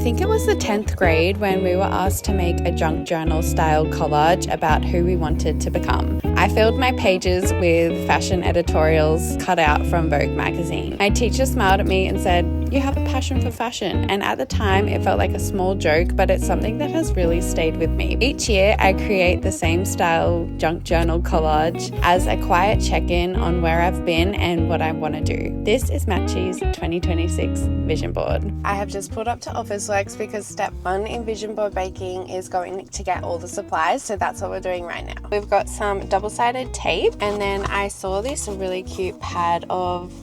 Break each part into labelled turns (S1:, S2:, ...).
S1: think it was the 10th grade when we were asked to make a junk journal style collage about who we wanted to become. I filled my pages with fashion editorials cut out from Vogue magazine. My teacher smiled at me and said, "You have a passion for fashion." And at the time it felt like a small joke, but it's something that has really stayed with me. Each year I create the same style junk journal collage as a quiet check-in on where I've been and what I want to do. This is Matchy's 2026 vision board. I have just pulled up to Officeworks because step 1 in vision board making is going to get all the supplies, so that's what we're doing right now. We've got some double-sided tape, and then I saw this really cute pad of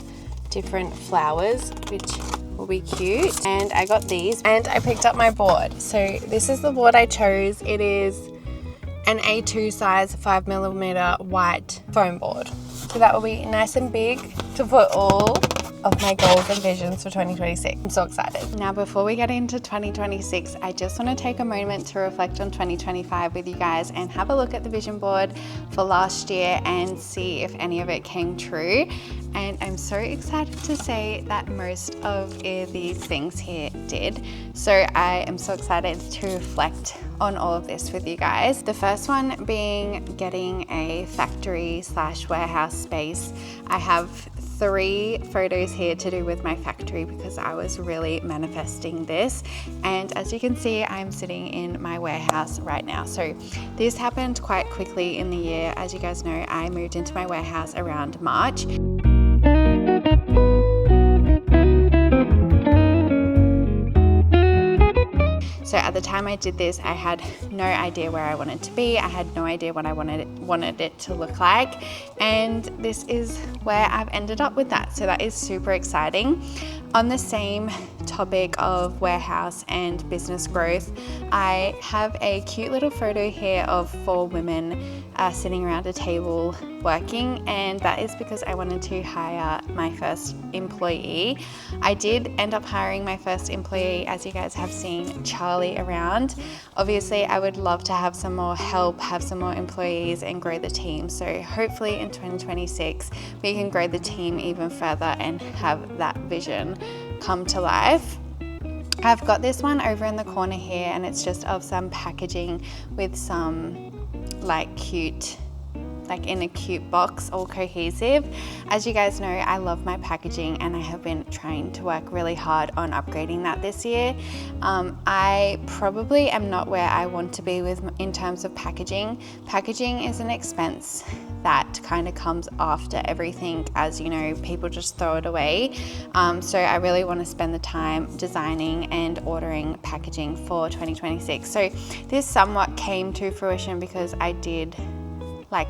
S1: different flowers which will be cute, and I got these and I picked up my board. So this is the board I chose. It is an A2 size 5mm white foam board, so that will be nice and big to put all of my goals and visions for 2026. I'm so excited. Now before we get into 2026, I just want to take a moment to reflect on 2025 with you guys and have a look at the vision board for last year and see if any of it came true. And I'm so excited to say that most of these things here did. So I am so excited to reflect on all of this with you guys. The first one being getting a factory / warehouse space. I have 3 photos here to do with my factory because I was really manifesting this, and as you can see I'm sitting in my warehouse right now. So this happened quite quickly in the year. As you guys know, I moved into my warehouse around March. So at the time I did this, I had no idea where I wanted to be. I had no idea what I wanted it to look like. And this is where I've ended up with that. So that is super exciting. On the same topic of warehouse and business growth, I have a cute little photo here of 4 women sitting around a table working, and that is because I wanted to hire my first employee. I did end up hiring my first employee, as you guys have seen Charlie around. Obviously I would love to have some more help, have some more employees and grow the team. So hopefully in 2026 we can grow the team even further and have that vision come to life. I've got this one over in the corner here, and it's just of some packaging with some in a cute box, all cohesive. As you guys know, I love my packaging and I have been trying to work really hard on upgrading that this year. I probably am not where I want to be in terms of packaging. Packaging is an expense that kind of comes after everything. As you know, people just throw it away. So I really want to spend the time designing and ordering packaging for 2026. So this somewhat came to fruition because I did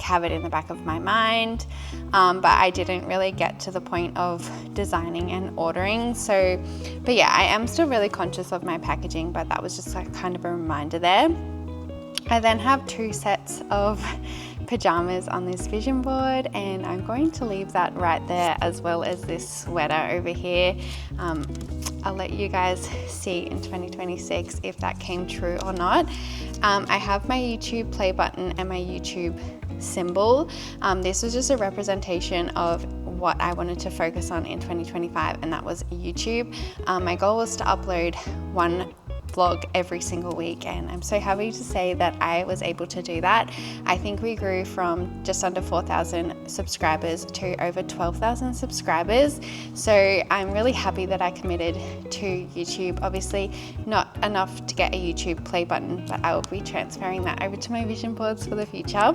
S1: have it in the back of my mind, but I didn't really get to the point of designing and ordering. But yeah, I am still really conscious of my packaging, but that was just kind of a reminder there. I then have 2 sets of pajamas on this vision board, and I'm going to leave that right there, as well as this sweater over here. I'll let you guys see in 2026 if that came true or not. I have my YouTube play button and my YouTube symbol. This was just a representation of what I wanted to focus on in 2025, and that was YouTube. My goal was to upload 1 vlog every single week, and I'm so happy to say that I was able to do that. I think we grew from just under 4,000 subscribers to over 12,000 subscribers. So I'm really happy that I committed to YouTube. Obviously not enough to get a YouTube play button, but I will be transferring that over to my vision boards for the future.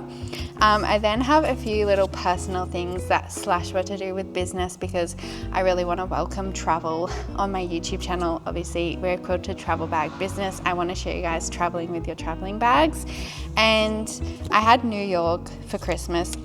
S1: I then have a few little personal things that / were to do with business, because I really want to welcome travel on my YouTube channel. Obviously we're called to Travel Bag Business. I want to show you guys traveling with your traveling bags. And I had New York for Christmas.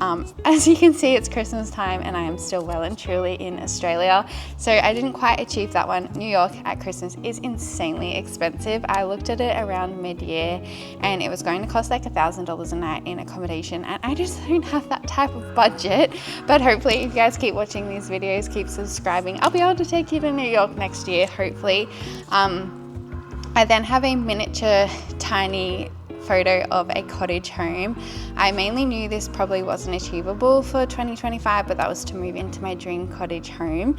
S1: As you can see, it's Christmas time and I am still well and truly in Australia, so I didn't quite achieve that one. New York at Christmas is insanely expensive. I looked at it around mid-year and it was going to cost like $1,000 a night in accommodation, and I just don't have that type of budget. But hopefully if you guys keep watching these videos, keep subscribing, I'll be able to take you to New York next year, hopefully. I then have a miniature tiny photo of a cottage home. I mainly knew this probably wasn't achievable for 2025, but that was to move into my dream cottage home.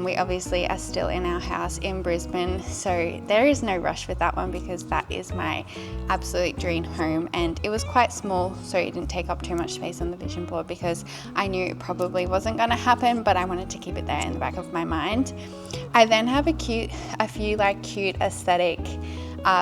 S1: We obviously are still in our house in Brisbane, so there is no rush with that one because that is my absolute dream home, and it was quite small, so it didn't take up too much space on the vision board because I knew it probably wasn't going to happen, but I wanted to keep it there in the back of my mind. I then have a few cute aesthetic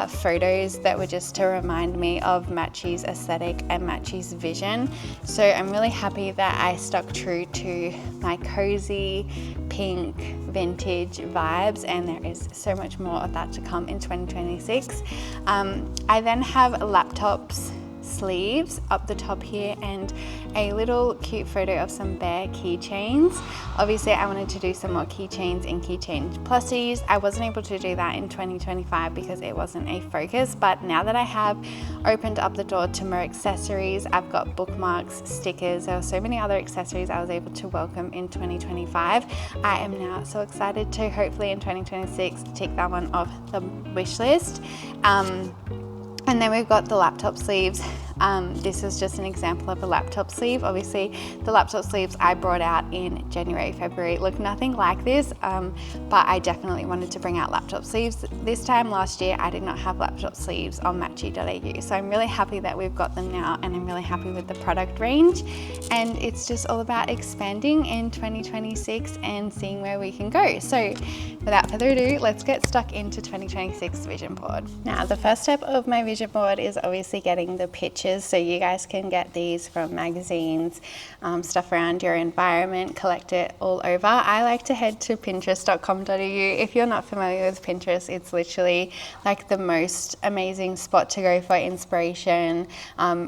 S1: photos that were just to remind me of Matchy's aesthetic and Matchy's vision. So I'm really happy that I stuck true to my cozy pink vintage vibes, and there is so much more of that to come in 2026. I then have laptops sleeves up the top here and a little cute photo of some bear keychains. Obviously I wanted to do some more keychains and keychain plusies. I wasn't able to do that in 2025 because it wasn't a focus, but now that I have opened up the door to more accessories, I've got bookmarks, stickers, there were so many other accessories I was able to welcome in 2025. I am now so excited to hopefully in 2026 tick that one off the wish list. And then we've got the laptop sleeves. This is just an example of a laptop sleeve. Obviously, the laptop sleeves I brought out in January, February look nothing like this, but I definitely wanted to bring out laptop sleeves. This time last year, I did not have laptop sleeves on matchy.au, so I'm really happy that we've got them now, and I'm really happy with the product range. And it's just all about expanding in 2026 and seeing where we can go. So without further ado, let's get stuck into 2026 vision board. Now, the first step of my vision board is obviously getting the pictures. So you guys can get these from magazines, stuff around your environment, collect it all over. I like to head to pinterest.com.au. If you're not familiar with Pinterest, it's literally like the most amazing spot to go for inspiration,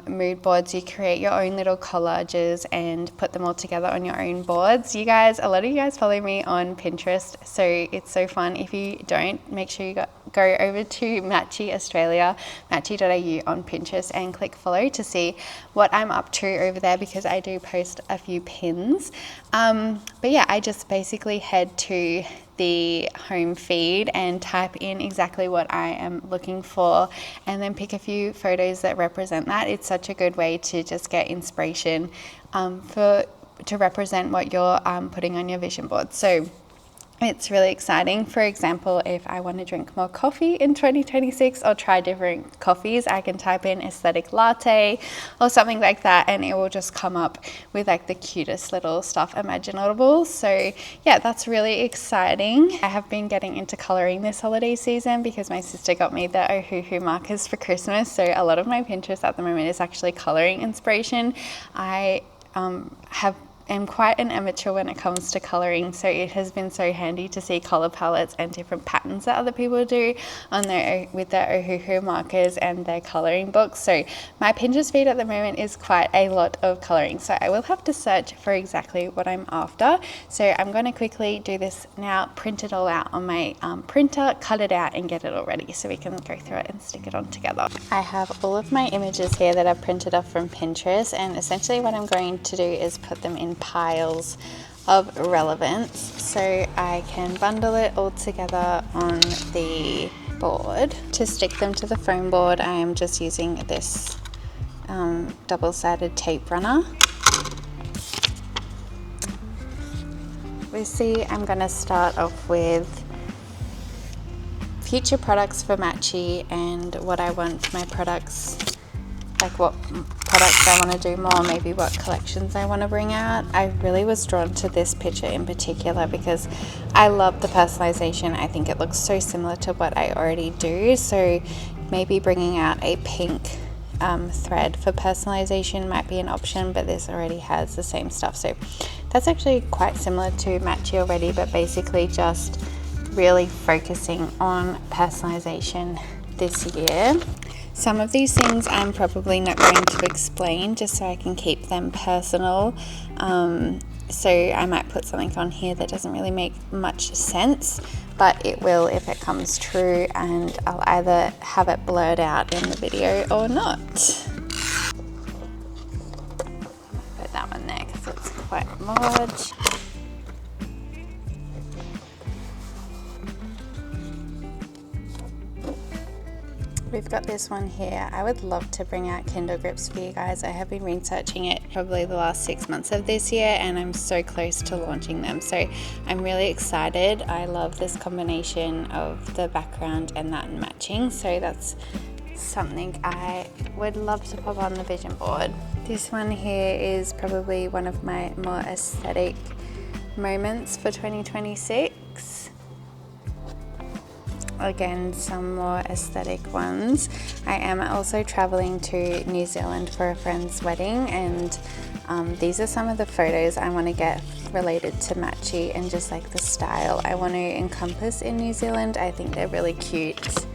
S1: mood boards. You create your own little collages and put them all together on your own boards. A lot of you guys follow me on Pinterest, so it's so fun. If you don't, make sure you go over to Matchy Australia, matchy.au on Pinterest, and click follow to see what I'm up to over there because I do post a few pins. But yeah, I just basically head to the home feed and type in exactly what I am looking for and then pick a few photos that represent that. It's such a good way to just get inspiration to represent what you're putting on your vision board. So it's really exciting. For example, if I want to drink more coffee in 2026 or try different coffees, I can type in aesthetic latte or something like that, and it will just come up with like the cutest little stuff imaginable. So yeah, that's really exciting. I have been getting into coloring this holiday season because my sister got me the Ohuhu markers for Christmas. So a lot of my Pinterest at the moment is actually coloring inspiration. I am quite an amateur when it comes to coloring, so it has been so handy to see color palettes and different patterns that other people do with their Ohuhu markers and their coloring books. So my Pinterest feed at the moment is quite a lot of coloring, so I will have to search for exactly what I'm after. So I'm going to quickly do this now, print it all out on my printer, cut it out and get it all ready so we can go through it and stick it on together. I have all of my images here that I've printed off from Pinterest, and essentially what I'm going to do is put them in piles of relevance so I can bundle it all together on the board. To stick them to the foam board, I am just using this double-sided tape runner. We see I'm going to start off with future products for Matchy and what I want my products, like what products I want to do more, maybe what collections I want to bring out. I really was drawn to this picture in particular because I love the personalization. I think it looks so similar to what I already do, so maybe bringing out a pink thread for personalization might be an option, but this already has the same stuff. So that's actually quite similar to Matchy already, but basically just really focusing on personalization this year. Some of these things I'm probably not going to explain just so I can keep them personal. So I might put something on here that doesn't really make much sense, but it will if it comes true, and I'll either have it blurred out in the video or not. Put that one there because it's quite large. We've got this one here. I would love to bring out Kindle grips for you guys. I have been researching it probably the last 6 months of this year, and I'm so close to launching them. So I'm really excited. I love this combination of the background and that matching. So that's something I would love to pop on the vision board. This one here is probably one of my more aesthetic moments for 2026. Again, some more aesthetic ones. I am also traveling to New Zealand for a friend's wedding, and these are some of the photos I want to get related to Matchy and just like the style I want to encompass in New Zealand. I think they're really cute.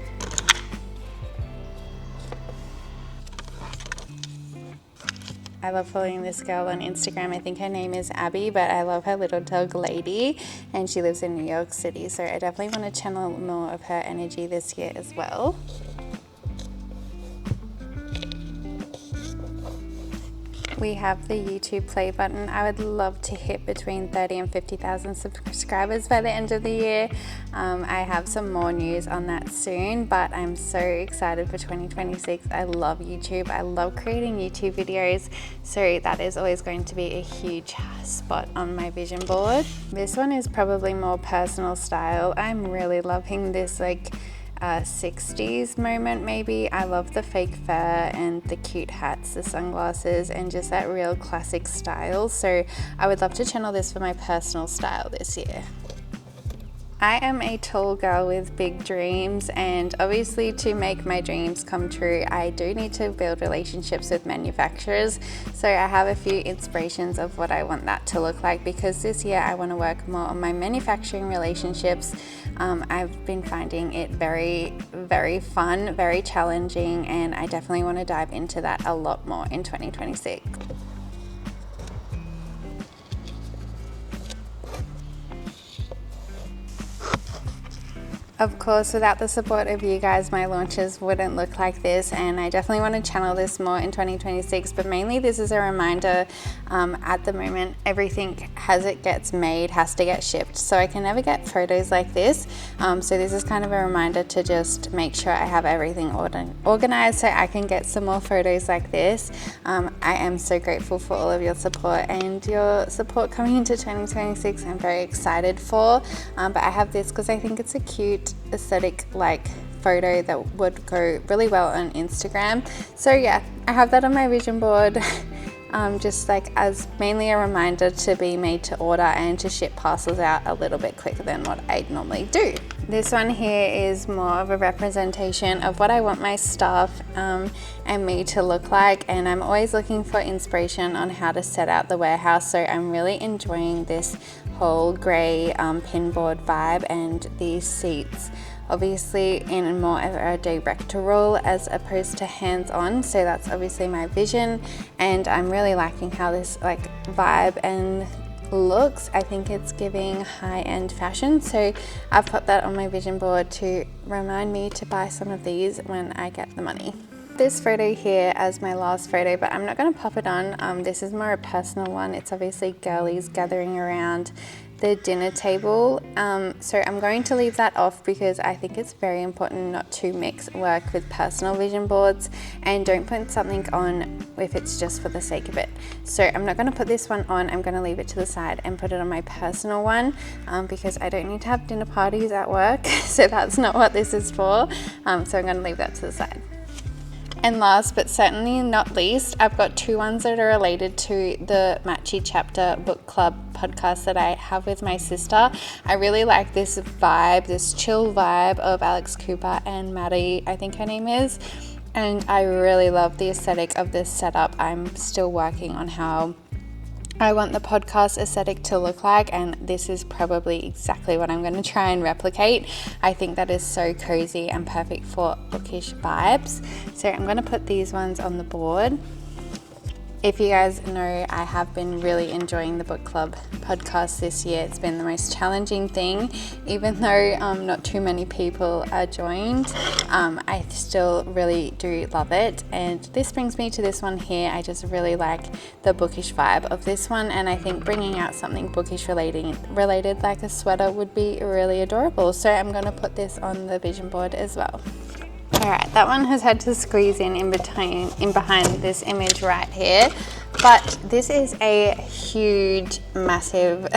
S1: I love following this girl on Instagram. I think her name is Abby, but I love her little dog Lady, and she lives in New York City, so I definitely want to channel more of her energy this year as well. We have the YouTube play button. I would love to hit between 30 and 50,000 subscribers by the end of the year. I have some more news on that soon, but I'm so excited for 2026. I love YouTube. I love creating YouTube videos, so that is always going to be a huge spot on my vision board. This one is probably more personal style. I'm really loving this 60s moment maybe. I love the fake fur and the cute hats, the sunglasses, and just that real classic style. So I would love to channel this for my personal style this year. I am a tall girl with big dreams, and obviously to make my dreams come true, I do need to build relationships with manufacturers. So I have a few inspirations of what I want that to look like, because this year I want to work more on my manufacturing relationships. I've been finding it very, very fun, very challenging, and I definitely want to dive into that a lot more in 2026. Of course, without the support of you guys, my launches wouldn't look like this, and I definitely want to channel this more in 2026, but mainly this is a reminder. At the moment, everything as it gets made has to get shipped, so I can never get photos like this. So this is kind of a reminder to just make sure I have everything organized so I can get some more photos like this. I am so grateful for all of your support and your support coming into 2026. I'm very excited for, but I have this because I think it's a cute aesthetic photo that would go really well on Instagram. So yeah, I have that on my vision board. Just as mainly a reminder to be made to order and to ship parcels out a little bit quicker than what I normally do. This one here is more of a representation of what I want my staff and me to look like, and I'm always looking for inspiration on how to set out the warehouse. So I'm really enjoying this whole grey pinboard vibe, and these seats obviously in more of a director role as opposed to hands-on. So that's obviously my vision, and I'm really liking how this vibe and looks. I think it's giving high-end fashion, so I've put that on my vision board to remind me to buy some of these when I get the money. This photo here as my last photo, but I'm not going to pop it on. This is more a personal one. It's obviously girlies gathering around the dinner table, so I'm going to leave that off because I think it's very important not to mix work with personal vision boards, and don't put something on if it's just for the sake of it. So I'm not going to put this one on. I'm going to leave it to the side and put it on my personal one, because I don't need to have dinner parties at work, so that's not what this is for. So I'm going to leave that to the side. And last but certainly not least, I've got two ones that are related to the Matchy Chapter Book Club podcast that I have with my sister. I really like this vibe, this chill vibe of Alex Cooper and Maddie, I think her name is. And I really love the aesthetic of this setup. I'm still working on how I want the podcast aesthetic to look like, and this is probably exactly what I'm going to try and replicate. I think that is so cozy and perfect for bookish vibes. So I'm going to put these ones on the board. If you guys know, I have been really enjoying the book club podcast this year. It's been the most challenging thing, even though not too many people are joined. I still really do love it, and this brings me to this one here. I just really like the bookish vibe of this one, and I think bringing out something bookish related like a sweater would be really adorable. So I'm going to put this on the vision board as well. All right, that one has had to squeeze in behind this image right here. But this is a huge, massive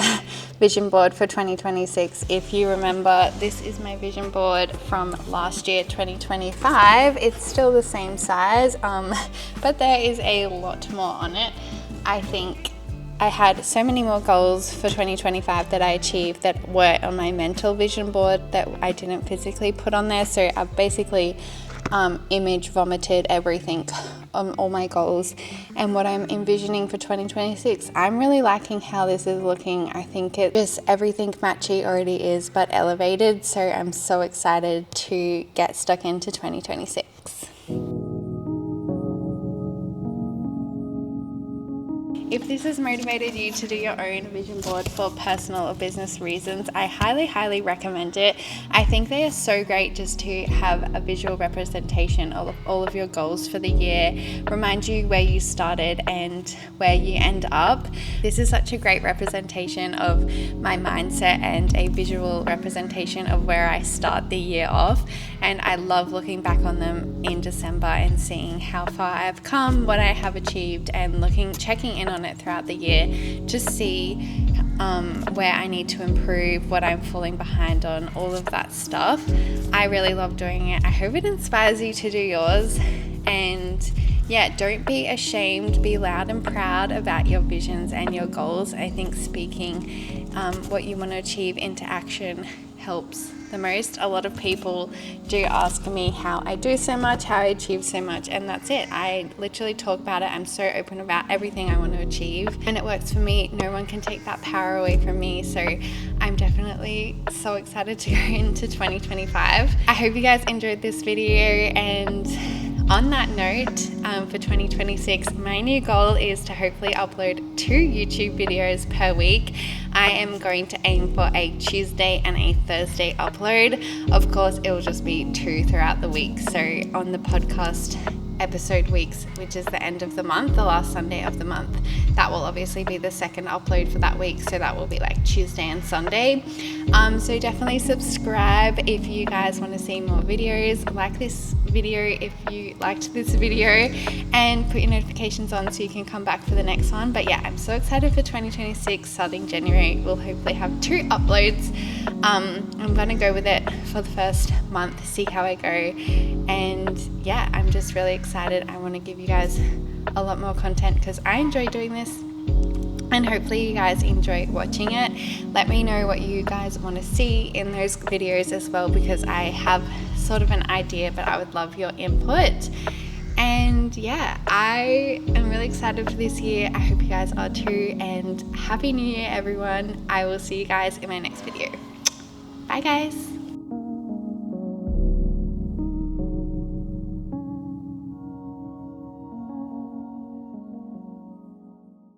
S1: vision board for 2026. If you remember, this is my vision board from last year, 2025. It's still the same size, but there is a lot more on it. I think I had so many more goals for 2025 that I achieved that were on my mental vision board that I didn't physically put on there. So I've basically image vomited everything on all my goals and what I'm envisioning for 2026. I'm really liking how this is looking. I think it just everything Matchy already is but elevated, so I'm so excited to get stuck into 2026. If this has motivated you to do your own vision board for personal or business reasons, I highly recommend it. I think they are so great just to have a visual representation of all of your goals for the year, remind you where you started and where you end up. This is such a great representation of my mindset and a visual representation of where I start the year off. And I love looking back on them in December and seeing how far I've come, what I have achieved, and checking in on it throughout the year to see where I need to improve, what I'm falling behind on, all of that stuff. I really love doing it. I hope it inspires you to do yours. And yeah, don't be ashamed, be loud and proud about your visions and your goals. I think speaking what you want to achieve into action helps the most. A lot of people do ask me how I do so much, how I achieve so much, and that's it. I literally talk about it. I'm so open about everything I want to achieve, and it works for me. No one can take that power away from me, so I'm definitely so excited to go into 2025. I hope you guys enjoyed this video, and on that note, for 2026, my new goal is to hopefully upload 2 YouTube videos per week. I am going to aim for a Tuesday and a Thursday upload. Of course, it will just be 2 throughout the week. So on the podcast episode weeks, which is the end of the month, the last Sunday of the month, that will obviously be the second upload for that week. So that will be like Tuesday and Sunday. So definitely subscribe if you guys want to see more videos. Like this video if you liked this video, and put your notifications on so you can come back for the next one. But yeah, I'm so excited for 2026. Starting January, we'll hopefully have 2 uploads. I'm gonna go with it for the first month, see how I go, and yeah, I'm just really excited. I want to give you guys a lot more content because I enjoy doing this, and hopefully you guys enjoy watching it. Let me know what you guys want to see in those videos as well, because I have sort of an idea, but I would love your input. And yeah, I am really excited for this year. I hope you guys are too, and Happy New Year everyone. I will see you guys in my next video. Bye guys.